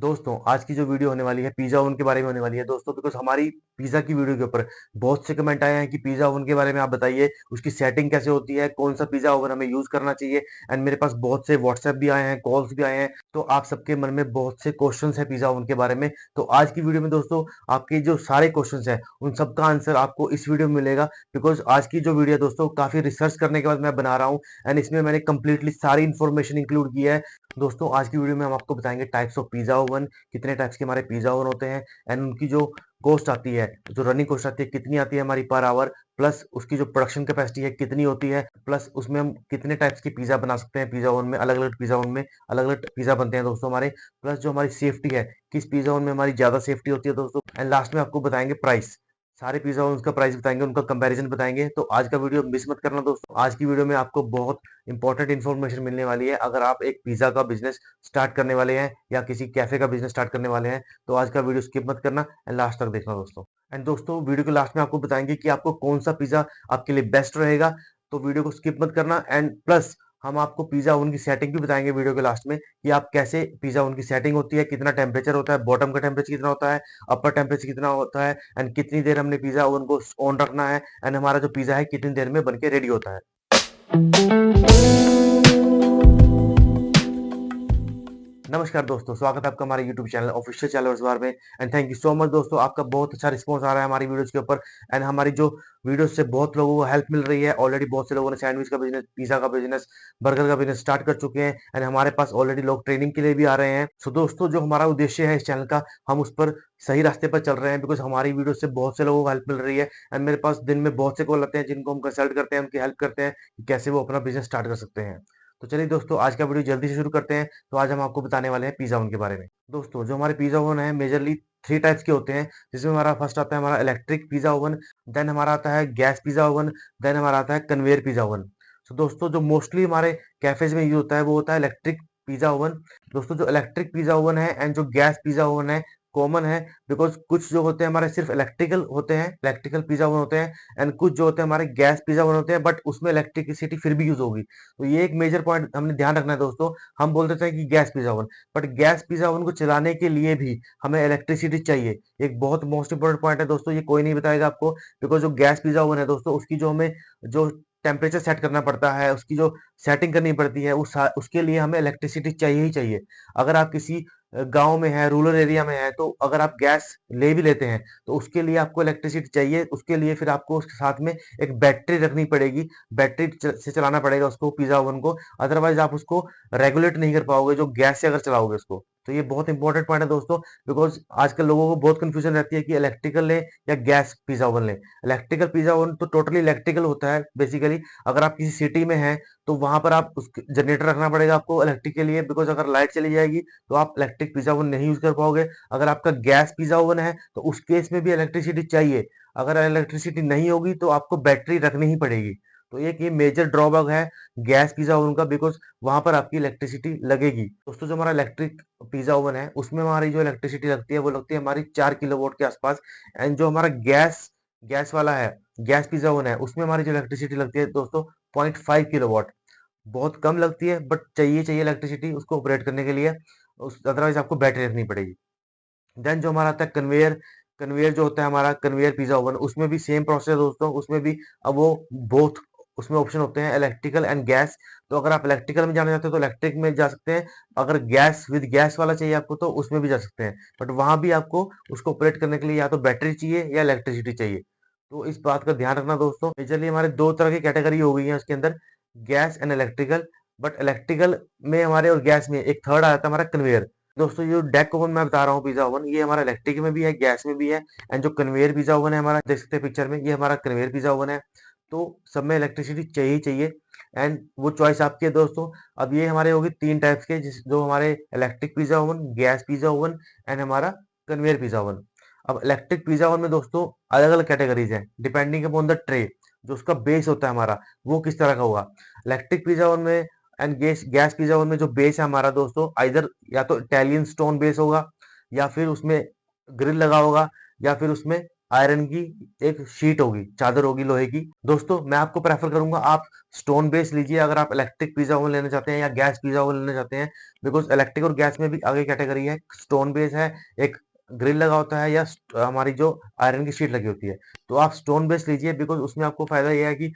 दोस्तों आज की जो वीडियो होने वाली है पिज़्ज़ा ओवन के बारे में होने वाली है दोस्तों, बिकॉज़ हमारी पिज़्ज़ा की वीडियो के ऊपर बहुत से कमेंट आए हैं कि पिज़्ज़ा ओवन के बारे में आप बताइए, उसकी सेटिंग कैसे होती है, कौन-सा पिज़्ज़ा ओवन हमें यूज़ करना चाहिए। एंड मेरे पास बहुत से व्हाट्सएप भी आए हैं, कॉल्स भी आए हैं, तो आप सबके मन में बहुत से क्वेश्चंस हैं पिज़्ज़ा ओवन के बारे में। तो आज की वीडियो में दोस्तों आपके जो सारे क्वेश्चंस हैं, उन सबका आंसर आपको इस वीडियो में मिलेगा, बिकॉज़ आज की जो वीडियो है दोस्तों काफ़ी रिसर्च करने के बाद मैं बना रहा हूँ एंड इसमें मैंने कंप्लीटली सारी इन्फॉर्मेशन इंक्लूड की है। दोस्तों आज की वीडियो में हम आपको बताएँगे टाइप्स ऑफ पिज़्ज़ा ओवन, कितने टाइप्स के हमारे पिज़्ज़ा ओवन होते हैं एंड उनकी जो कॉस्ट आती है, जो रनिंग कॉस्ट आती है, कितनी आती है हमारी पर आवर, प्लस उसकी जो प्रोडक्शन कैपेसिटी है कितनी होती है, प्लस उसमें हम कितने टाइप्स के पिज़्ज़ा बना सकते हैं पिज़्ज़ा ओवन में, अलग-अलग पिज़्ज़ा ओवन में अलग-अलग पिज़्ज़ा बनते हैं दोस्तों हमारे, प्लस जो हमारी सेफ्टी है, किस पिज़्ज़ा ओवन में हमारी ज़्यादा सेफ्टी होती है दोस्तों एंड लास्ट में आपको बताएँगे प्राइस। सारे पिज़्ज़ा ओवन्स का प्राइस बताएँगे, उनका कंपैरिज़न बताएँगे, तो आज का वीडियो मिस मत करना दोस्तों। आज की वीडियो में आपको बहुत इंपॉर्टेंट इन्फॉर्मेशन मिलने वाली है। अगर आप एक पिज़्ज़ा का बिज़नेस स्टार्ट करने वाले हैं या किसी कैफ़े का बिज़नेस स्टार्ट करने वाले हैं, तो आज का वीडियो स्किप मत करना एंड लास्ट तक देखना दोस्तों। एंड दोस्तों वीडियो के लास्ट में आपको बताएँगे कि आपको कौन-सा पिज़्ज़ा आपके लिए बेस्ट रहेगा, तो वीडियो को स्किप मत करना एंड प्लस हम आपको पिज़्ज़ा ओवन की सेटिंग भी बताएँगे वीडियो के लास्ट में कि आप कैसे पिज़्ज़ा ओवन की सेटिंग होती है, कितना टेम्परेचर होता है, बॉटम का टेम्परेचर कितना होता है, अपर टेम्परेचर कितना होता है एंड कितनी देर हमने पिज़्ज़ा ओवन को ऑन रखना है एंड हमारा जो पिज़्ज़ा है कितनी देर में बन के रेडी होता है। नमस्कार दोस्तों, स्वागत है आपका हमारे यूट्यूब चैनल ऑफिशियल चैनल बार में and thank you so much दोस्तों, आपका बहुत अच्छा रिस्पांस आ रहा है हमारी वीडियोस के ऊपर एंड हमारी जो वीडियोस से बहुत लोगों को हेल्प मिल रही है। ऑलरेडी बहुत से लोगों ने सैंडविच का बिजनेस, पिज़्ज़ा का बिजनेस, बर्गर का बिजनेस स्टार्ट कर चुके हैं एंड हमारे पास ऑलरेडी लोग ट्रेनिंग के लिए भी आ रहे हैं। सो दोस्तों जो हमारा उद्देश्य है इस चैनल का, हम उस पर सही रास्ते पर चल रहे हैं, बिकॉज़ हमारी वीडियो से बहुत से लोगों को हेल्प मिल रही है एंड मेरे पास दिन में बहुत से कॉल आते हैं जिनको हम कंसल्ट करते हैं, उनकी हेल्प करते हैं कि कैसे वो अपना बिजनेस स्टार्ट कर सकते हैं। तो चलिए दोस्तों आज का वीडियो जल्दी से शुरू करते हैं। तो आज हम आपको बताने वाले हैं पिज़्ज़ा ओवन के बारे में। दोस्तों जो हमारे पिज़्ज़ा ओवन है मेजरली 3 टाइप्स के होते हैं, जिसमें हमारा फर्स्ट आता है हमारा इलेक्ट्रिक पिज़्ज़ा ओवन, देन हमारा आता है गैस पिज़्ज़ा ओवन, देन हमारा आता है कन्वेयर पिज़्ज़ा ओवन। सो दोस्तों जो मोस्टली हमारे कैफ़ेज़ में यूज़ होता है वो होता है इलेक्ट्रिक पिज़्ज़ा ओवन। दोस्तों जो इलेक्ट्रिक पिज़्ज़ा ओवन है एंड जो गैस पिज़्ज़ा ओवन है, कॉमन है, बिकॉज़ कुछ जो होते हैं हमारे सिर्फ़ इलेक्ट्रिकल होते हैं, इलेक्ट्रिकल पिज़्ज़ा ओवन होते हैं एंड कुछ जो होते हैं हमारे गैस पिज़्ज़ा ओवन होते हैं, बट उसमें इलेक्ट्रिसिटी फिर भी यूज़ होगी। तो ये एक मेजर पॉइंट हमने ध्यान रखना है दोस्तों। हम बोल देते हैं कि gas pizza oven, but gas pizza oven को चलाने के लिए भी हमें इलेक्ट्रिसिटी चाहिए। एक बहुत मोस्ट इंपोर्टेंट पॉइंट है दोस्तों, ये कोई नहीं बताएगा आपको, बिकॉज़ जो गैस पिज़्ज़ा ओवन है दोस्तों, उसकी जो हमें जो टेम्परेचर सेट करना पड़ता है, उसकी जो सेटिंग करनी पड़ती है, उसके लिए हमें इलेक्ट्रिसिटी चाहिए ही चाहिए। अगर आप किसी गाँव में हैं, रूरल एरिया में हैं, तो अगर आप गैस ले भी लेते हैं, तो उसके लिए आपको इलेक्ट्रिसिटी चाहिए। उसके लिए फिर आपको उसके साथ में एक बैटरी रखनी पड़ेगी, बैटरी से चलाना पड़ेगा उसको, पिज़्ज़ा ओवन को, अदरवाइज़ आप उसको रेगुलेट नहीं कर पाओगे जो गैस से अगर चलाओगे उसको। तो ये बहुत इंपॉर्टेंट पॉइंट है दोस्तों, बिकॉज़ आजकल लोगों को बहुत कन्फ्यूजन रहती है कि इलेक्ट्रिकल लें या गैस पिज़्ज़ा ओवन लें। इलेक्ट्रिकल पिज़्ज़ा ओवन तो टोटली इलेक्ट्रिकल होता है बेसिकली। अगर आप किसी सिटी में हैं, तो वहाँ पर आप उस जनरेटर रखना पड़ेगा आपको इलेक्ट्रिक के लिए, बिकॉज़ अगर लाइट चली जाएगी, तो आप इलेक्ट्रिक पिज़्ज़ा ओवन नहीं यूज़ कर पाओगे। अगर आपका गैस पिज़्ज़ा ओवन है, तो उस केस में भी इलेक्ट्रिसिटी चाहिए। अगर इलेक्ट्रिसिटी नहीं होगी, तो आपको बैटरी रखनी ही पड़ेगी। तो एक ये मेजर ड्रॉबैक है गैस पिज़्ज़ा ओवन का, बिकॉज़ वहाँ पर आपकी इलेक्ट्रिसिटी लगेगी। दोस्तों जो हमारा इलेक्ट्रिक पिज़्ज़ा ओवन है, उसमें हमारी जो इलेक्ट्रिसिटी लगती है, वो लगती है हमारी 4 किलोवाट के आसपास एंड जो हमारा गैस गैस वाला है, गैस पिज़्ज़ा ओवन है, उसमें हमारी जो इलेक्ट्रिसिटी लगती है दोस्तों 0.5 किलोवाट। बहुत कम लगती है, बट चाहिए चाहिए इलेक्ट्रिसिटी उसको ऑपरेट करने के लिए, उस अदरवाइज़ आपको बैटरी रखनी पड़ेगी। देन जो हमारा आता है कन्वेयर, कन्वेयर जो होता है हमारा कन्वेयर पिज़्ज़ा ओवन, उसमें भी सेम प्रोसेस है दोस्तों, उसमें भी अब वो बोथ उसमें ऑप्शन होते हैं इलेक्ट्रिकल एंड गैस। तो अगर आप इलेक्ट्रिकल में जाना चाहते हो तो इलेक्ट्रिक में जा सकते हैं, अगर गैस विद गैस वाला चाहिए आपको तो उसमें भी जा सकते हैं। बट वहाँ भी आपको उसको ऑपरेट करने के लिए या तो बैटरी चाहिए या इलेक्ट्रिसिटी चाहिए। तो इस बात का ध्यान रखना दोस्तों। मेजरली हमारे 2 तरह की कैटेगरी हो गई है उसके अंदर, gas and electrical. But electrical में हमारे और गैस में एक थर्ड आ जाता है हमारा कन्वेयर। दोस्तों ये डेक ओवन मैं बता रहा हूँ पिज़्ज़ा ओवन, ये हमारा इलेक्ट्रिक में भी है, गैस में भी है एंड जो कन्वेयर पिज़्ज़ा ओवन है हमारा, देख सकते हैं पिक्चर में, ये हमारा कन्वेयर पिज़्ज़ा ओवन है। तो सब में इलेक्ट्रिसिटी चाहिए ही चाहिए एंड वो चॉइस आपकी है दोस्तों। अब ये हमारे होगी 3 टाइप्स के, जिस जो हमारे electric pizza oven, gas pizza oven and हमारा कन्वेयर पिज़्ज़ा ओवन। अब इलेक्ट्रिक पिज़्ज़ा ओवन में दोस्तों अलग-अलग कैटेगरीज़ हैं, डिपेंडिंग अपॉन द ट्रे, जो उसका बेस होता है हमारा, वो किस तरह का होगा। इलेक्ट्रिक पिज़्ज़ा ओवन में and gas gas pizza oven में जो बेस है हमारा दोस्तों, आइदर या तो इटालियन स्टोन बेस होगा या फिर उसमें ग्रिल लगा होगा या फिर उसमें आयरन की एक शीट होगी, चादर होगी लोहे की। दोस्तों मैं आपको प्रेफर करूंगा आप स्टोन बेस लीजिए अगर आप इलेक्ट्रिक पिज्जा ओवन लेना चाहते हैं या गैस पिज्जा ओवन लेना चाहते हैं। बिकॉज इलेक्ट्रिक और गैस में भी आगे कैटेगरी है, स्टोन बेस है, एक ग्रिल लगा होता है या हमारी जो आयरन की शीट लगी होती है। तो आप स्टोन बेस लीजिए बिकॉज उसमें आपको फायदा यह है कि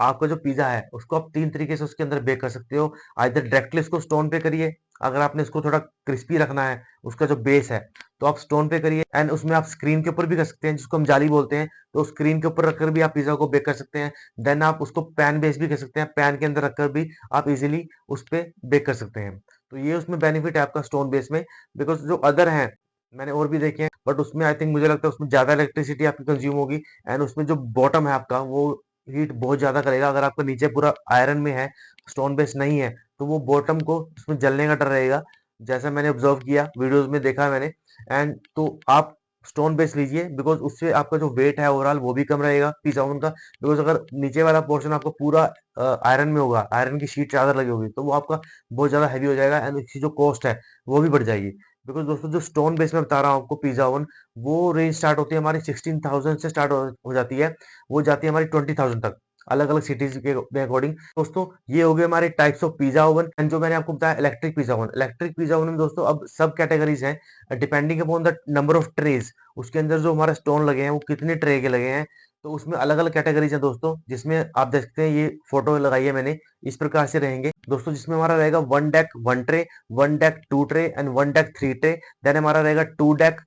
आपका जो पिज्जा है उसको आप 3 तरीके से उसके अंदर बेक कर सकते हो। आइदर डायरेक्टली उसको स्टोन पे करिए, अगर आपने इसको थोड़ा क्रिस्पी रखना है उसका जो बेस है तो आप स्टोन पे करिए, एंड उसमें आप स्क्रीन के ऊपर भी कर सकते हैं जिसको हम जाली बोलते हैं। तो स्क्रीन के ऊपर रखकर भी आप पिज्जा को बेक कर सकते हैं। देन आप उसको पैन बेस भी कर सकते हैं, पैन के अंदर रखकर भी आप इजीली उस पे बेक कर सकते हैं। तो ये उसमें बेनिफिट है आपका स्टोन बेस में। बिकॉज जो अदर हैं मैंने और भी देखे हैं बट उसमें आई थिंक मुझे लगता है उसमें ज्यादा इलेक्ट्रिसिटी आपकी कंज्यूम होगी, एंड उसमें जो बॉटम है आपका वो हीट बहुत ज्यादा करेगा। अगर आपका नीचे पूरा आयरन में है, स्टोन बेस नहीं है, तो वो बॉटम को उसमें जलने का डर रहेगा, जैसा मैंने ऑब्जर्व किया वीडियोस में देखा है मैंने। एंड तो आप स्टोन बेस लीजिए बिकॉज उससे आपका जो वेट है ओवरऑल वो भी कम रहेगा पिज्जा ओवन का। बिकॉज अगर नीचे वाला पोर्शन आपका पूरा आयरन में होगा, आयरन की शीट चादर लगी होगी, तो वो आपका बहुत ज्यादा हैवी हो जाएगा एंड उसकी जो कॉस्ट है वो भी बढ़ जाएगी। बिकॉज दोस्तों जो स्टोन बेस में बता रहा हूँ आपको पिज्जा ओवन, वो रेंज स्टार्ट होती है हमारी 16,000 से स्टार्ट हो जाती है, वो जाती है हमारी 20,000 तक, अलग अलग सिटीज के अकॉर्डिंग। दोस्तों ये हो गए हमारे types of pizza oven. And जो मैंने आपको बताया electric pizza oven, electric pizza oven में दोस्तों अब सब कैटेगरीज हैं depending upon the number of trays. उसके अंदर जो हमारे स्टोन लगे हैं वो कितने ट्रे के लगे हैं, तो उसमें अलग अलग कैटेगरीज हैं दोस्तों, जिसमें आप देख सकते हैं ये फोटो लगाई है मैंने, इस प्रकार से रहेंगे दोस्तों। जिसमें हमारा रहेगा one deck one tray, one deck two tray and one deck three tray. Then हमारा रहेगा two deck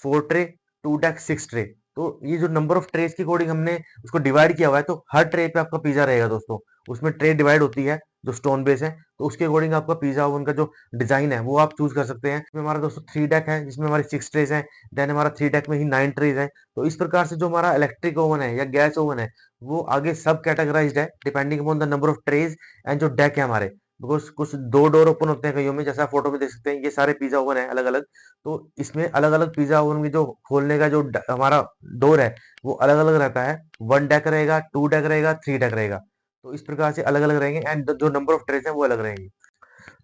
four tray, two deck six tray. तो ये जो नंबर ऑफ ट्रेज के अकॉर्डिंग हमने उसको डिवाइड किया हुआ है, तो हर ट्रे पे आपका पिज्जा रहेगा दोस्तों। उसमें ट्रे डिवाइड होती है जो स्टोन बेस है, तो उसके अकॉर्डिंग आपका पिज्जा ओवन का जो डिजाइन है वो आप चूज कर सकते हैं। इसमें हमारा दोस्तों थ्री डेक है जिसमें हमारे सिक्स ट्रेज हैं, देन हमारा थ्री डेक में ही नाइन ट्रेज है। तो इस प्रकार से जो हमारा इलेक्ट्रिक ओवन है या गैस ओवन है वो आगे सब कैटेगराइज्ड है depending upon the number of trays and जो डेक है हमारे। बिकॉज कुछ दो डोर ओपन होते हैं कईयों में, जैसा आप फोटो में देख सकते हैं ये सारे पिज्जा ओवन है अलग अलग। तो इसमें अलग अलग पिज्जा ओवन की जो खोलने का जो हमारा डोर है वो अलग अलग रहता है, वन डेक रहेगा, टू डेक रहेगा, थ्री डेक रहेगा। तो इस प्रकार से अलग अलग रहेंगे एंड जो नंबर ऑफ ट्रेज है वो अलग रहेंगे।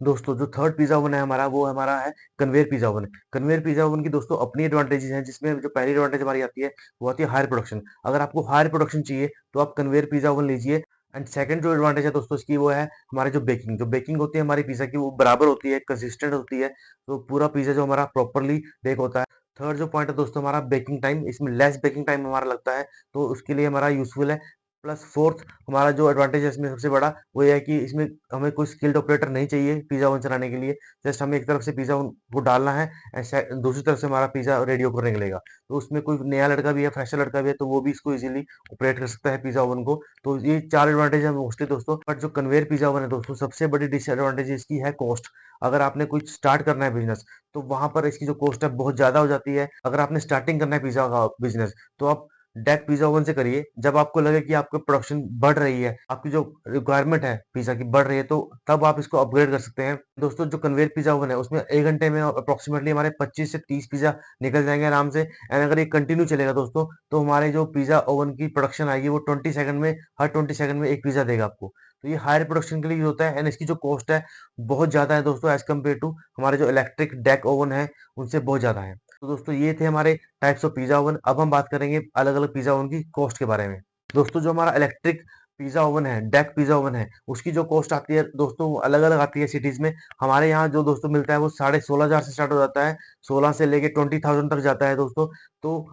दोस्तों जो थर्ड पिज्जा ओवन है हमारा वो हमारा है conveyor pizza oven. Conveyor pizza oven की दोस्तों अपनी एडवांटेजेस हैं, जिसमें जो पहली एडवांटेज हमारी आती है वो आती है हायर प्रोडक्शन। अगर आपको हायर प्रोडक्शन चाहिए तो आप कन्वेयर पिज्जा ओवन लीजिए। एंड सेकंड जो एडवांटेज है दोस्तों इसकी वो है हमारे जो बेकिंग होती है हमारी पिज्जा की वो बराबर होती है, कंसिस्टेंट होती है, तो पूरा पिज्जा जो हमारा प्रॉपरली बेक होता है। थर्ड जो पॉइंट है दोस्तों हमारा बेकिंग टाइम, इसमें लेस बेकिंग टाइम हमारा लगता है, तो उसके लिए हमारा यूजफुल है। प्लस फोर्थ हमारा जो एडवांटेज है इसमें सबसे बड़ा वो ये है कि इसमें हमें कोई स्किल्ड ऑपरेटर नहीं चाहिए पिज्जा ओवन चलाने के लिए। जस्ट हमें एक तरफ से पिज्जा ओवन को डालना है एंड दूसरी तरफ से हमारा पिज्जा रेडी होकर निकलेगा। तो उसमें कोई नया लड़का भी है, फ्रेशर लड़का भी है, तो वो भी इसको इजीली ऑपरेट कर सकता है पिज्जा ओवन को। तो ये चार एडवांटेज है मोस्टली दोस्तों। बट जो कन्वेयर पिज्जा ओवन है दोस्तों सबसे बड़ी डिसएडवांटेज इसकी है कॉस्ट। अगर आपने कुछ स्टार्ट करना है बिजनेस तो वहां पर इसकी जो कॉस्ट है बहुत ज्यादा हो जाती है। अगर आपने स्टार्टिंग करना है पिज्जा का बिजनेस तो आप डेक पिज्जा ओवन से करिए। जब आपको लगे कि आपकी प्रोडक्शन बढ़ रही है, आपकी जो रिक्वायरमेंट है पिज्जा की बढ़ रही है, तो तब आप इसको अपग्रेड कर सकते हैं। दोस्तों जो कन्वेयर पिज्जा ओवन है उसमें 1 घंटे में अप्रोक्सीमेटली हमारे 25 से 30 पिज्जा निकल जाएंगे आराम से। एंड अगर ये कंटिन्यू चलेगा दोस्तों तो हमारे जो पिज्जा ओवन की प्रोडक्शन आएगी वो 20 सेकंड में, हर 20 सेकंड में एक पिज्जा देगा आपको। तो ये हायर प्रोडक्शन के लिए यूज होता है एंड इसकी जो कॉस्ट है बहुत ज्यादा है दोस्तों, एज कम्पेयर टू हमारे जो इलेक्ट्रिक डेक ओवन है उनसे बहुत ज्यादा है। तो दोस्तों ये थे हमारे टाइप्स ऑफ पिज्जा ओवन। अब हम बात करेंगे अलग अलग पिज्जा ओवन की कॉस्ट के बारे में। दोस्तों जो हमारा इलेक्ट्रिक पिज्जा ओवन है, डेक पिज्जा ओवन है, उसकी जो कॉस्ट आती है दोस्तों वो अलग अलग आती है सिटीज में। हमारे यहाँ जो दोस्तों मिलता है वो 16,500 से स्टार्ट हो जाता है, 16 से लेके 20,000 तक जाता है दोस्तों। तो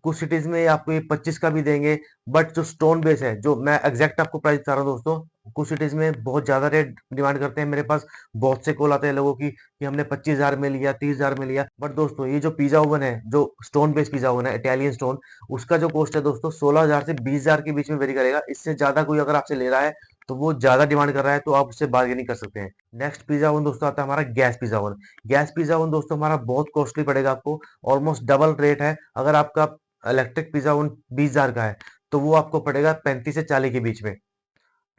कुछ सिटीज में आपको ये 25 का भी देंगे। बट जो स्टोन बेस है, जो मैं एग्जैक्ट आपको प्राइस बता रहा हूँ दोस्तों, कुछ सिटीज में बहुत ज्यादा रेट डिमांड करते हैं। मेरे पास बहुत से कॉल आते हैं लोगों की कि हमने 25,000 में लिया, 30,000 में लिया। बट दोस्तों ये जो पिज्जा ओवन है, जो स्टोन बेस्ड पिज्जा ओवन है इटालियन स्टोन, उसका जो कॉस्ट है दोस्तों 16,000 से 20,000 के बीच में वेरी करेगा। इससे ज्यादा कोई अगर आपसे ले रहा है तो वो ज्यादा डिमांड कर रहा है, तो आप उससे बार्गेनिंग कर सकते हैं। नेक्स्ट पिज्जा ओवन दोस्तों आता है हमारा gas pizza oven. Gas pizza oven दोस्तों हमारा बहुत कॉस्टली पड़ेगा आपको, ऑलमोस्ट डबल रेट है। अगर आपका इलेक्ट्रिक पिज्जा ओवन 20,000 का है तो वो आपको पड़ेगा 35 से 40 के बीच में।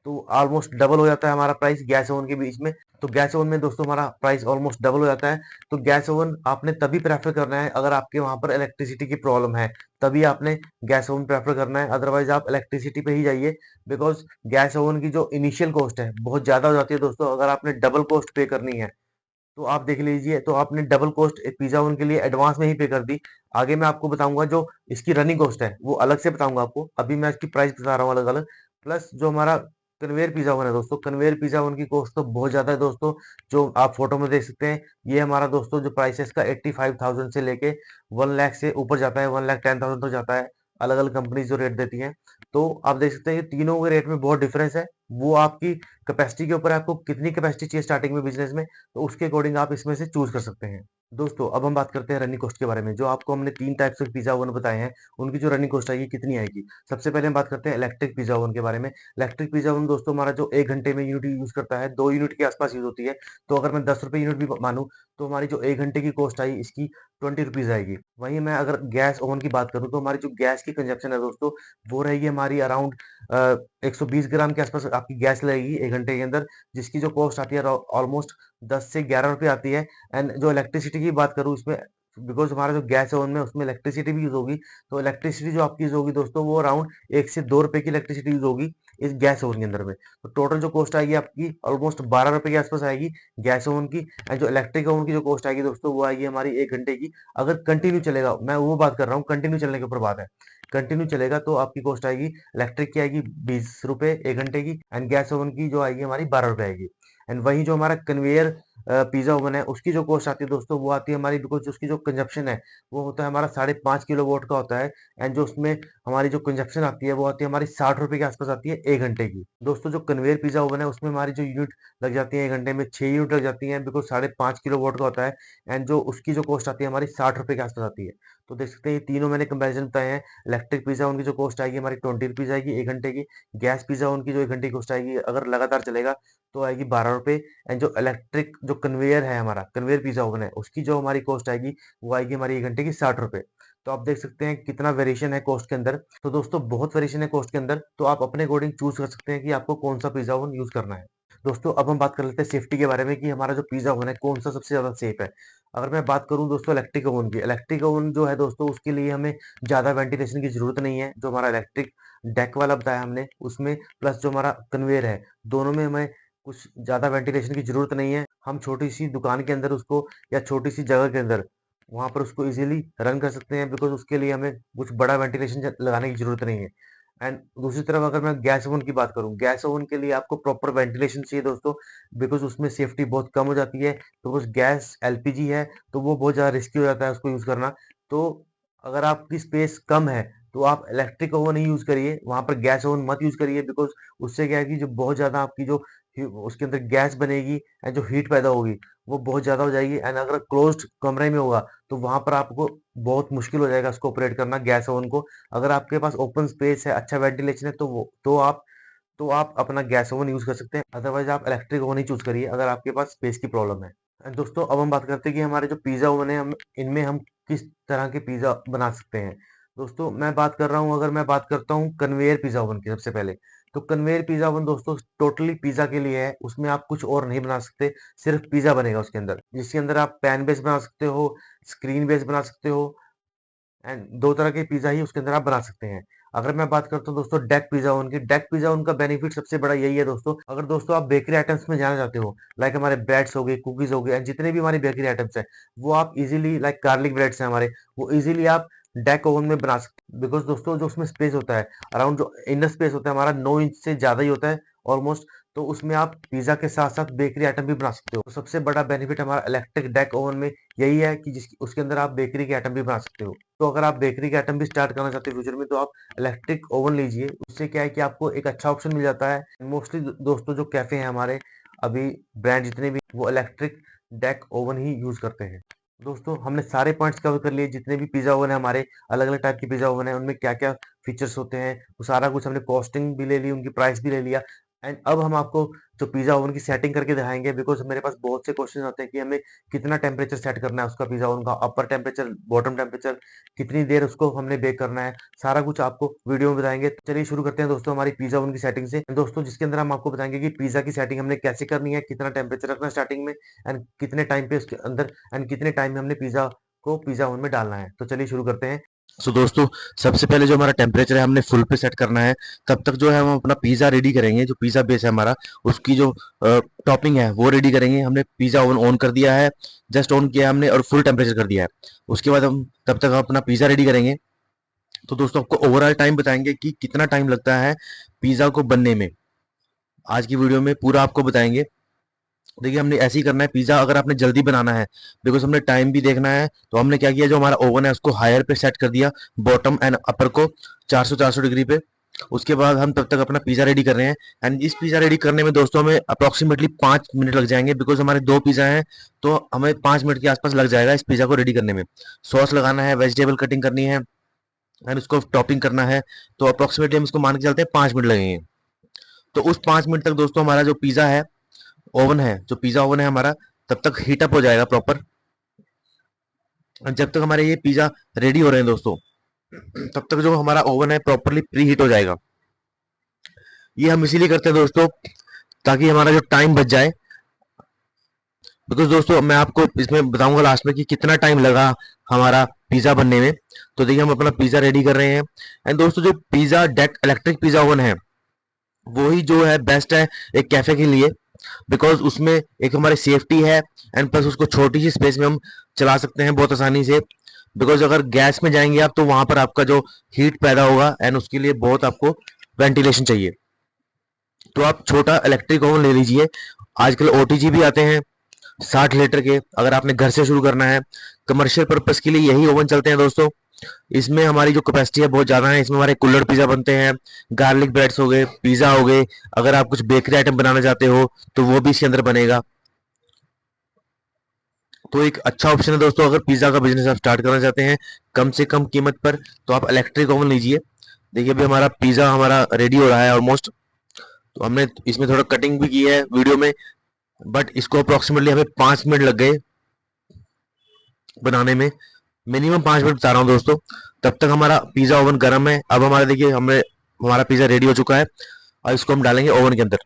तो ऑलमोस्ट डबल हो जाता है हमारा प्राइस गैस ओवन के बीच में। तो गैस ओवन में दोस्तों हमारा प्राइस ऑलमोस्ट डबल हो जाता है। तो गैस ओवन आपने तभी प्रेफर करना है अगर आपके वहां पर इलेक्ट्रिसिटी की प्रॉब्लम है, तभी आपने गैस ओवन प्रेफर करना है, अदरवाइज आप इलेक्ट्रिसिटी पे ही जाइए। बिकॉज गैस ओवन की जो इनिशियल कॉस्ट है बहुत ज्यादा हो जाती है दोस्तों, अगर आपने डबल कॉस्ट पे करनी है तो आप देख लीजिए, तो आपने डबल कॉस्ट पिज़्ज़ा ओवन के लिए एडवांस में ही पे कर दी। आगे मैं आपको बताऊँगा जो इसकी रनिंग कॉस्ट है, वो अलग से बताऊँगा आपको। अभी मैं इसकी प्राइस बता रहा हूँ अलग-अलग। प्लस जो हमारा कन्वेयर पिज़्ज़ा ओवन है दोस्तों, कन्वेयर पिज़्ज़ा ओवन की कॉस्ट तो बहुत ज़्यादा है दोस्तों, जो आप फ़ोटो में देख सकते हैं। ये हमारा दोस्तों जो प्राइस है इसका 85,000 से लेके 1 लाख से ऊपर जाता है, 1,10,000 तक जाता है। अलग-अलग कंपनीज़ जो रेट देती हैं। तो आप देख सकते हैं कि तीनों के रेट में बहुत डिफरेंस है। वो आपकी कैपेसिटी के ऊपर है, आपको कितनी कैपेसिटी चाहिए स्टार्टिंग में बिज़नेस में, तो उसके अकॉर्डिंग आप इसमें से चूज़ कर सकते हैं। दोस्तों, अब हम बात करते हैं रनिंग कॉस्ट के बारे में। जो आपको हमने 3 टाइप्स के पिज़्ज़ा ओवन बताए हैं, उनकी जो रनिंग कॉस्ट आएगी कितनी आएगी? सबसे पहले हम बात करते हैं इलेक्ट्रिक पिज़्ज़ा ओवन के बारे में। इलेक्ट्रिक पिज़्ज़ा ओवन दोस्तों हमारा जो 1 घंटे में यूनिट यूज़ करता है, 2 यूनिट के आस-पास यूज़ होती है। तो अगर मैं ₹10 यूनिट भी मानूँ, तो हमारी जो 1 घंटे की कॉस्ट आई इसकी ₹20 आएगी। वहीं मैं अगर गैस ओवन की बात करूँ, तो हमारी जो गैस की कंजप्शन है दोस्तों, वो रहेगी हमारी अराउंड 120 ग्राम के आस-पास आपकी गैस लगेगी 1 घंटे के अंदर, जिसकी जो कॉस्ट आती है ऑलमोस्ट 10 से ₹11 आती है। एंड जो इलेक्ट्रिसिटी की बात करूँ इसमें, बिकॉज़ हमारा जो गैस ओवन में उसमें इलेक्ट्रिसिटी भी यूज़ होगी, तो इलेक्ट्रिसिटी जो आपकी यूज़ होगी दोस्तों वो अराउंड 1 से ₹2 की इलेक्ट्रिसिटी यूज़ होगी इस गैस ओवन के अंदर में। तो टोटल जो कॉस्ट आएगी आपकी ऑलमोस्ट ₹12 के आस-पास आएगी गैस ओवन की। एंड जो इलेक्ट्रिक ओवन की जो कॉस्ट आएगी दोस्तों वो आएगी हमारी 1 घंटे की। अगर कंटिन्यू चलेगा, मैं वो बात कर रहा हूँ, कंटिन्यू चलने के ऊपर बात है। कंटिन्यू चलेगा तो आपकी कॉस्ट आएगी इलेक्ट्रिक की आएगी ₹20 1 घंटे की, एंड गैस ओवन की जो आएगी हमारी ₹12 आएगी। एंड वहीं जो हमारा कन्वेयर पिज़्ज़ा ओवन है, उसकी जो कॉस्ट आती है दोस्तों वो आती है हमारी, बिकॉज़ उसकी जो कंजप्शन है वो होता है हमारा 5.5 किलोवाट का होता है। एंड जो उसमें हमारी जो कंजप्शन आती है वो आती है हमारी ₹60 के आस-पास आती है 1 घंटे की। दोस्तों जो कन्वेयर पिज़्ज़ा ओवन है उसमें हमारी जो यूनिट लग जाती है 1 घंटे में 6 यूनिट लग जाती हैं, बिकॉज़ 5.5 किलोवाट का होता है। एंड जो उसकी जो कॉस्ट आती है हमारी ₹60 के आस-पास आती है। तो देख सकते हैं ये तीनों मैंने कंपैरिज़न बताए हैं। इलेक्ट्रिक पिज़्ज़ा ओवन की जो कॉस्ट आएगी हमारी ₹20 आएगी 1 घंटे की। गैस पिज़्ज़ा ओवन की जो 1 घंटे की कॉस्ट आएगी अगर लगातार चलेगा तो आएगी ₹12। एंड जो इलेक्ट्रिक जो कन्वेयर है हमारा, कन्वेयर पिज़्ज़ा ओवन है, उसकी जो हमारी कॉस्ट आएगी वो आएगी हमारी 1 घंटे की ₹60। तो आप देख सकते हैं कितना वेरिएशन है कॉस्ट के अंदर। तो दोस्तों बहुत वेरिएशन है कॉस्ट के अंदर, तो आप अपने अकॉर्डिंग चूज़ कर सकते हैं कि आपको कौन-सा पिज़्ज़ा ओवन यूज़ करना है। दोस्तों अब हम बात कर लेते हैं सेफ्टी के बारे में कि हमारा जो पिज़्ज़ा ओवन है कौन-सा सबसे ज़्यादा सेफ है। अगर मैं बात करूँ दोस्तों इलेक्ट्रिक ओवन की, इलेक्ट्रिक ओवन जो है दोस्तों उसके लिए हमें ज़्यादा वेंटिलेशन की ज़रूरत नहीं है। जो हमारा इलेक्ट्रिक डेक वाला बताया हमने उसमें, प्लस जो हमारा कन्वेयर है, दोनों में हमें कुछ ज़्यादा वेंटिलेशन की ज़रूरत नहीं है। हम छोटी-सी दुकान के अंदर उसको या छोटी-सी जगह के अंदर वहाँ पर उसको ईज़िली रन कर सकते हैं, बिकॉज़ उसके लिए हमें कुछ बड़ा वेंटिलेशन लगाने की ज़रूरत नहीं है। एंड दूसरी तरफ अगर मैं गैस ओवन की बात करूँ, गैस ओवन के लिए आपको प्रॉपर वेंटिलेशन चाहिए दोस्तों, बिकॉज़ उसमें सेफ्टी बहुत कम हो जाती है। बिकॉज़ गैस एलपीजी है, तो वो बहुत ज़्यादा रिस्की हो जाता है उसको यूज़ करना। तो अगर आपकी स्पेस कम है, तो आप इलेक्ट्रिक ओवन ही यूज़ करिए, वहाँ पर गैस ओवन मत यूज़ करिए, बिकॉज़ उससे क्या है कि जो बहुत ज़्यादा आपकी जो उसके अंदर गैस बनेगी एंड जो हीट पैदा होगी, वो बहुत ज़्यादा हो जाएगी। एंड अगर क्लोज़्ड कमरे में होगा, तो वहाँ पर आपको बहुत मुश्किल हो जाएगा उसको ऑपरेट करना गैस ओवन को। अगर आपके पास ओपन स्पेस है, अच्छा वेंटिलेशन है, तो आप अपना गैस ओवन यूज़ कर सकते हैं। अदरवाइज़ आप इलेक्ट्रिक ओवन ही चूज़ करिए अगर आपके पास स्पेस की प्रॉब्लम है। एंड दोस्तों अब हम बात करते हैं कि हमारे जो पिज़्ज़ा ओवन है, हम इनमें हम किस तरह के पिज़्ज़ा बना सकते हैं। दोस्तों मैं बात कर रहा हूँ, अगर मैं बात करता हूँ कन्वेयर पिज़्ज़ा ओवन की सबसे पहले, तो कन्वेयर पिज़्ज़ा ओवन दोस्तों टोटली पिज़्ज़ा के लिए है। उसमें आप कुछ और नहीं बना सकते, सिर्फ़ पिज़्ज़ा बनेगा उसके अंदर। जिसके अंदर आप पैन बेस बना सकते हो, स्क्रीन बेस बना सकते हो, एंड 2 तरह के पिज़्ज़ा ही उसके अंदर आप बना सकते हैं। अगर मैं बात करता हूँ दोस्तों डेक पिज़्ज़ा ओवन की, डेक पिज़्ज़ा ओवन का बेनिफिट सबसे बड़ा यही है दोस्तों, अगर दोस्तों आप बेकरी आइटम्स में जाना चाहते हो, लाइक हमारे ब्रेड्स हो गए, कुकीज़ हो गए एंड जितने भी हमारी बेकरी आइटम्स हैं, वो आप इज़िली लाइक गार्लिक ब्रेड्स हैं हमारे, वो इज़िली आप डेक ओवन में बना सकते हैं। बिकॉज़ दोस्तों जो उसमें स्पेस होता है, अराउंड जो इनर स्पेस होता है हमारा 9 इंच से ज़्यादा ही होता है ऑलमोस्ट, तो उसमें आप पिज़्ज़ा के साथ-साथ बेकरी आइटम भी बना सकते हो। तो सबसे बड़ा बेनिफिट हमारा इलेक्ट्रिक डेक ओवन में यही है कि उसके अंदर आप बेकरी के आइटम भी बना सकते हो। तो अगर आप बेकरी के आइटम भी स्टार्ट करना चाहते हो फ्यूचर में, तो आप इलेक्ट्रिक ओवन लीजिए। उससे क्या है कि आपको एक अच्छा ऑप्शन मिल जाता है। मोस्टली दोस्तों जो कैफ़े हैं हमारे, अभी ब्रांड जितने भी वो इलेक्ट्रिक डेक ओवन ही यूज़ करते हैं। दोस्तों हमने सारे पॉइंट्स कवर कर लिए, जितने भी पिज़्ज़ा ओवन है हमारे, अलग-अलग टाइप के पिज़्ज़ा ओवन है, उनमें क्या-क्या फीचर्स होते हैं, वो सारा कुछ हमने कॉस्टिंग भी ले ली, उनकी प्राइस भी ले लिया। एंड अब हम आपको जो पिज़्ज़ा ओवन की सेटिंग करके दिखाएँगे, बिकॉज़ मेरे पास बहुत से क्वेश्चन आते हैं कि हमें कितना टेम्परेचर सेट करना है उसका पिज़्ज़ा ओवन का, अपर टेम्परेचर, बॉटम टेम्परेचर, कितनी देर उसको हमने बेक करना है, सारा कुछ आपको वीडियो में बताएँगे। तो चलिए शुरू करते हैं दोस्तों हमारी पिज़्ज़ा ओवन की सेटिंग से। दोस्तों जिसके अंदर हम आपको बताएँगे कि पिज़्ज़ा की सेटिंग हमने कैसे करनी है, कितना टेम्परेचर रखना है स्टार्टिंग में, एंड कितने टाइम पे उसके अंदर, एंड कितने टाइम में हमने पिज़्ज़ा को पिज़्ज़ा ओवन में डालना है। तो चलिए शुरू करते हैं। सो दोस्तों, सबसे पहले जो हमारा टेम्परेचर है हमने फुल पे सेट करना है। तब तक जो है हम अपना पिज़्ज़ा रेडी करेंगे। जो पिज़्ज़ा बेस है हमारा, उसकी जो टॉपिंग है वो रेडी करेंगे। हमने पिज़्ज़ा ओवन ऑन कर दिया है, जस्ट ऑन किया हमने और फुल टेम्परेचर कर दिया है। उसके बाद हम तब तक अपना पिज़्ज़ा रेडी करेंगे। तो दोस्तों, आपको ओवरऑल टाइम बताएंगे कि कितना टाइम लगता है पिज़्ज़ा को बनने में। आज की वीडियो में पूरा आपको बताएंगे। देखिए, हमने ऐसे ही करना है पिज़्ज़ा। अगर आपने जल्दी बनाना है, बिकॉज हमने टाइम भी देखना है, तो हमने क्या किया, जो हमारा ओवन है उसको हायर पे सेट कर दिया, बॉटम एंड अपर को 400 डिग्री पे। उसके बाद हम तब तक अपना पिज़्ज़ा रेडी कर रहे हैं। एंड इस पिज़्ज़ा रेडी करने में दोस्तों हमें अप्रोक्सीमेटली 5 मिनट लग जाएंगे, बिकॉज हमारे 2 पिज़्ज़ा हैं। तो हमें 5 मिनट के आसपास लग जाएगा इस पिज़्ज़ा को रेडी करने में। सॉस लगाना है, वेजिटेबल कटिंग करनी है एंड उसको टॉपिंग करना है। तो अप्रोक्सीमेटली हम इसको मान के चलते हैं 5 मिनट लगेंगे। तो उस 5 मिनट तक दोस्तों हमारा जो पिज़्ज़ा है, ओवन है, जो पिज़्ज़ा ओवन है हमारा, तब तक हीटअप हो जाएगा प्रॉपर। जब तक हमारे ये पिज़्ज़ा रेडी हो रहे हैं दोस्तों, तब तक जो हमारा ओवन है प्रॉपरली प्री हीट हो जाएगा। ये हम इसीलिए करते हैं दोस्तों, ताकि हमारा जो टाइम बच जाए। बिकॉज दोस्तों, मैं आपको इसमें बताऊंगा लास्ट में कि कितना टाइम लगा हमारा पिज़्ज़ा बनने में। तो देखिए, हम अपना पिज़्ज़ा रेडी कर रहे हैं। एंड दोस्तों, जो pizza deck electric pizza oven है, वो ही जो है बेस्ट है एक कैफे के लिए। बिकॉज उसमें एक हमारी सेफ्टी है एंड प्लस उसको छोटी सी स्पेस में हम चला सकते हैं बहुत आसानी से। बिकॉज अगर गैस में जाएंगे आप, तो वहां पर आपका जो हीट पैदा होगा एंड उसके लिए बहुत आपको वेंटिलेशन चाहिए। तो आप छोटा इलेक्ट्रिक ओवन ले लीजिए। आजकल ओटीजी भी आते हैं 60 लीटर के। अगर आपने घर से शुरू करना है, कमर्शियल पर्पज के लिए यही ओवन चलते हैं दोस्तों। इसमें हमारी जो कैपेसिटी है बहुत ज्यादा है। इसमें हमारे कुल्हड़ पिज्जा बनते हैं, गार्लिक ब्रेड्स हो गए, पिज्जा हो गए। अगर आप कुछ बेकरी आइटम बनाना चाहते हो, तो वो भी इसके अंदर बनेगा। तो एक अच्छा ऑप्शन है दोस्तों, अगर पिज्जा का बिजनेस आप स्टार्ट करना चाहते हैं कम से कम कीमत पर, तो आप इलेक्ट्रिक ओवन लीजिए। देखिए, अभी हमारा पिज्जा हमारा रेडी हो रहा है ऑलमोस्ट। तो हमने इसमें थोड़ा कटिंग भी की है वीडियो में, बट इसको अप्रोक्सीमेटली हमें 5 मिनट लग गए बनाने में। मिनिमम 5 मिनट बता रहा हूँ दोस्तों। तब तक हमारा पिज्जा ओवन गर्म है। अब हमारा देखिए, हमने हमारा पिज्जा रेडी हो चुका है और इसको हम डालेंगे ओवन के अंदर।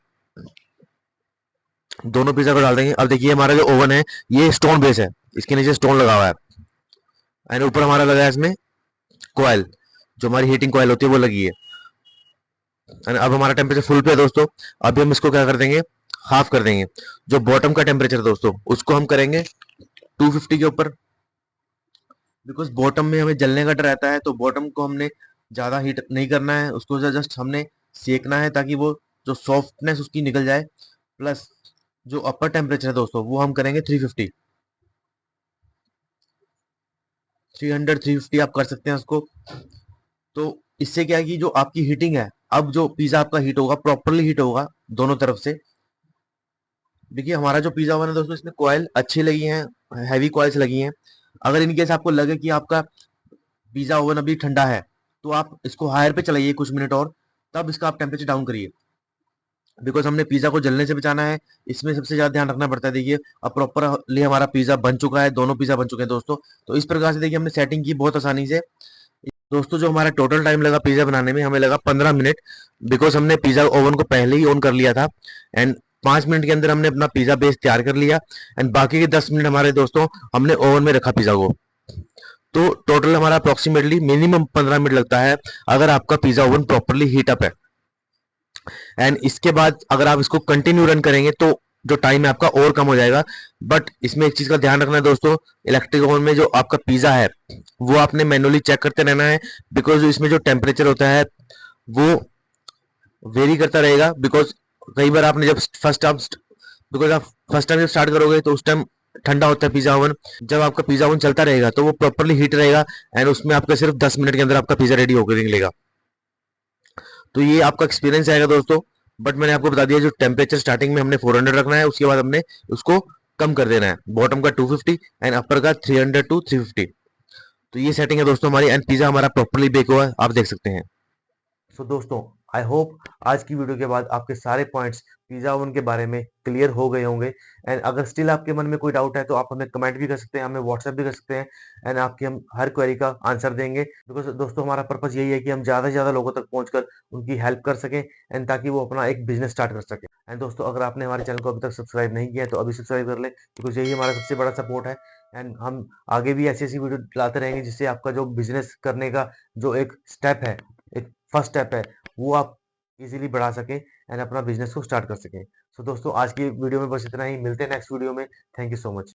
दोनों पिज्जा को डाल देंगे। अब देखिए, हमारा जो ओवन है ये स्टोन बेस है, इसके नीचे स्टोन लगा हुआ है एंड ऊपर हमारा लगा है इसमें कॉइल, जो हमारी हीटिंग कॉइल होती है वो लगी है। एंड अब हमारा टेम्परेचर फुल पे है दोस्तों। अभी हम इसको क्या कर देंगे, हाफ कर देंगे। जो बॉटम का टेम्परेचर दोस्तों, उसको हम करेंगे 250 के ऊपर। बिकॉज बॉटम में हमें जलने का डर रहता है, तो बॉटम को हमने ज़्यादा हीट नहीं करना है, उसको जस्ट हमने सेकना है ताकि वो जो सॉफ्टनेस उसकी निकल जाए। प्लस जो अपर टेम्परेचर है दोस्तों, वो हम करेंगे 350। 300 350 आप कर सकते हैं उसको। तो इससे क्या है कि जो आपकी हीटिंग है, अब जो पिज़्ज़ा आपका हीट होगा प्रॉपरली हीट होगा दोनों तरफ से। देखिए, हमारा जो पिज़्ज़ा ओवन है दोस्तों, इसमें कॉइल अच्छी लगी हैं, हैवी कॉइल्स लगी हैं। अगर इनकेस आपको लगे कि आपका पिज़्ज़ा ओवन अभी ठंडा है, तो आप इसको हायर पे चलाइए कुछ मिनट और, तब इसका आप टेम्परेचर डाउन करिए। बिकॉज हमने पिज़्ज़ा को जलने से बचाना है, इसमें सबसे ज़्यादा ध्यान रखना पड़ता है। देखिए, अब प्रॉपरली हमारा पिज़्ज़ा बन चुका है, दोनों पिज़्ज़ा बन चुके हैं दोस्तों। तो इस प्रकार से देखिए, हमने सेटिंग की बहुत आसानी से। दोस्तों, जो हमारा टोटल टाइम लगा पिज़्ज़ा बनाने में, हमें लगा 15 मिनट। बिकॉज हमने पिज़्ज़ा ओवन को पहले ही ऑन कर लिया था एंड 5 मिनट के अंदर हमने अपना पिज़्ज़ा बेस तैयार कर लिया। एंड बाकी के 10 मिनट हमारे दोस्तों हमने ओवन में रखा पिज़्ज़ा को। तो टोटल हमारा अप्रोक्सीमेटली मिनिमम 15 मिनट लगता है, अगर आपका pizza oven properly heat up है। एंड इसके बाद अगर आप इसको कंटिन्यू रन करेंगे, तो जो टाइम है आपका और कम हो जाएगा। बट इसमें एक चीज का ध्यान रखना है दोस्तों, इलेक्ट्रिक ओवन में जो आपका पिज्जा है, वो आपने मैनुअली चेक करते रहना है। बिकॉज इसमें जो टेम्परेचर होता है वो वेरी करता रहेगा। बिकॉज कई बार आपने जब फर्स्ट टाइम बिकॉज आप फर्स्ट टाइम जब स्टार्ट करोगे, तो उस टाइम ठंडा होता है पिज्जा ओवन। जब आपका पिज्जा ओवन चलता रहेगा, तो वो प्रॉपरली हीट रहेगा एंड उसमें आपका सिर्फ 10 मिनट के अंदर आपका पिज्जा रेडी होकर निकलेगा। तो ये आपका एक्सपीरियंस आएगा दोस्तों। बट मैंने आपको बता दिया, जो टेम्परेचर स्टार्टिंग में हमने 400 रखना है, उसके बाद हमने उसको कम कर देना है, बॉटम का 250 एंड अपर का 300 टू 350। तो ये सेटिंग है दोस्तों हमारी। एंड पिज्जा हमारा प्रॉपरली बेक हुआ है, आप देख सकते हैं। सो दोस्तों, आई होप आज की वीडियो के बाद आपके सारे पॉइंट्स पिज़्ज़ा ओवन के बारे में क्लियर हो गए होंगे। एंड अगर स्टिल आपके मन में कोई डाउट है तो आप हमें कमेंट भी कर सकते हैं, हमें व्हाट्सएप भी कर सकते हैं एंड आपकी हम हर क्वेरी का आंसर देंगे। बिकॉज़ दोस्तों हमारा पर्पज़ यही है कि हम ज़्यादा से ज़्यादा लोगों तक पहुँचकर उनकी हेल्प कर सकें एंड ताकि वो अपना एक बिज़नेस स्टार्ट कर सकें। एंड दोस्तों अगर आपने हमारे चैनल को अभी तक सब्सक्राइब नहीं किया है तो अभी सब्सक्राइब कर लें, बिकॉज़ यही हमारा सबसे बड़ा सपोर्ट है। एंड हम आगे भी ऐसी-ऐसी वीडियो लाते रहेंगे जिससे आपका जो बिज़नेस करने का जो एक स्टेप है, एक फर्स्ट स्टेप है, वो आप ईज़िली बढ़ा सकें एंड अपना बिज़नेस को स्टार्ट कर सकें। सो दोस्तों आज की वीडियो में बस इतना ही, मिलते हैं नेक्स्ट वीडियो में। Thank you so much.